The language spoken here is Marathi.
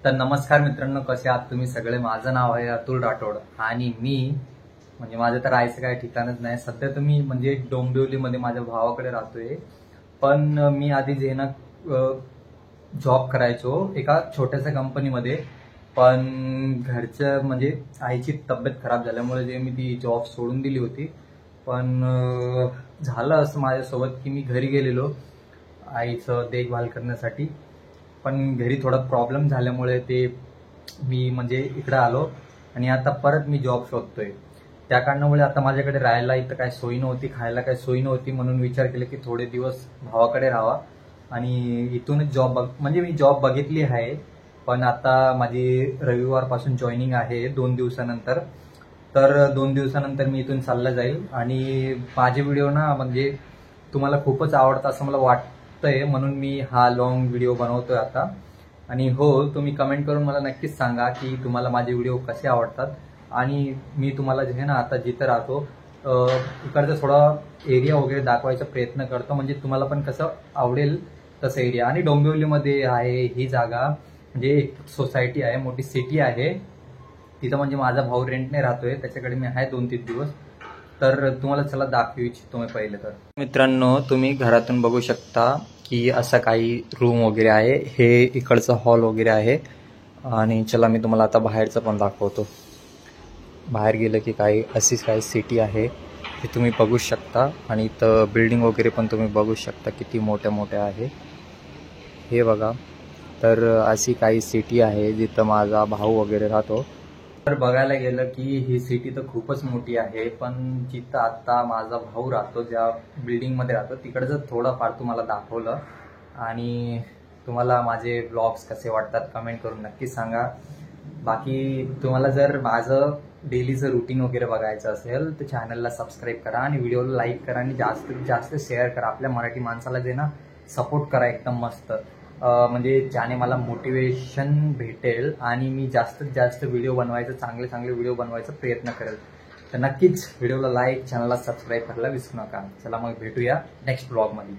तर नमस्कार मित्रांनो, कसे आहात तुम्ही सगळे. माझं नाव आहे अतुल राठोड आणि मी म्हणजे माझं तर राहायचं काही ठिकाणच नाही. सध्या तर मी म्हणजे डोंबिवलीमध्ये माझ्या भावाकडे राहतोय. पण मी आधी जे ना जॉब करायचो एका छोट्याशा कंपनीमध्ये. पण घरचं म्हणजे आईची तब्येत खराब झाल्यामुळे जे मी ती जॉब सोडून दिली होती. पण झालं असं माझ्यासोबत की मी घरी गेलेलो आईचं देखभाल करण्यासाठी. पण घरी थोडा प्रॉब्लेम झाल्यामुळे ते मी म्हणजे इकडे आलो आणि आता परत मी जॉब शोधतोय. त्या कारणामुळे आता माझ्याकडे राहायला इथं काय सोयी नव्हती, खायला काय सोयी नव्हती, म्हणून विचार केला की थोडे दिवस भावाकडे राहावा आणि इथूनच जॉब म्हणजे मी जॉब बघितली आहे. पण आता माझी रविवारपासून जॉईनिंग आहे 2 दिवसानंतर. तर 2 दिवसानंतर मी इथून चालला जाईल आणि माझे व्हिडिओ ना म्हणजे तुम्हाला खूपच आवडतं असं मला वाटतंय, म्हणून मी हा लॉंग व्हिडिओ बनवतोय आता. आणि हो, तुम्ही कमेंट करून मला नक्कीच सांगा की तुम्हाला माझे व्हिडिओ कसे आवडतात. आणि मी तुम्हाला जे आहे ना आता जिथं राहतो इकडचा थोडा एरिया वगैरे दाखवायचा प्रयत्न करतो, म्हणजे तुम्हाला पण कसं आवडेल तसं एरिया. आणि डोंबिवलीमध्ये आहे ही जागा, म्हणजे एक सोसायटी आहे, मोठी सिटी आहे तिथं. म्हणजे माझा भाऊ रेंटने राहतोय, त्याच्याकडे मी आहे 2-3 दिवस. तर तुम्हाला चला दाखवू इच्छितो मी पहिले. तर मित्रांनो, तुम्ही घरातून बघू शकता की असा काही रूम वगैरे आहे. हे इकडचं हॉल वगैरे आहे. आणि चला मी तुम्हाला आता बाहेरचं पण दाखवतो. बाहेर गेलं की अशीच काही सिटी आहे, हे तुम्ही बघू शकता. आणि इथं बिल्डिंग वगैरे पण तुम्ही बघू शकता किती मोठ्या मोठ्या आहे हे बघा. तर अशी काही सिटी आहे जिथं माझा भाऊ वगैरे राहतो. तर बघायला गेलं की ही सिटी तर खूपच मोठी आहे, पण जिथं आता माझा भाऊ राहतो, ज्या बिल्डिंगमध्ये राहतो, तिकडचं थोडंफार तुम्हाला दाखवलं. आणि तुम्हाला माझे ब्लॉग्स कसे वाटतात कमेंट करून नक्की सांगा. बाकी तुम्हाला जर माझं डेलीचं रुटीन वगैरे बघायचं असेल तर चॅनलला सबस्क्राईब करा आणि व्हिडिओला लाईक करा आणि जास्तीत जास्त शेअर करा. आपल्या मराठी माणसाला जे ना सपोर्ट करा एकदम मस्त, म्हणजे ज्याने मला मोटिवेशन भेटेल आणि मी जास्तीत जास्त व्हिडिओ बनवायचं, चांगले चांगले व्हिडिओ बनवायचा प्रयत्न करेल. तर नक्कीच व्हिडिओला लाईक, चॅनलला सबस्क्राईब करायला विसरू नका. चला मग भेटूया नेक्स्ट ब्लॉगमध्ये.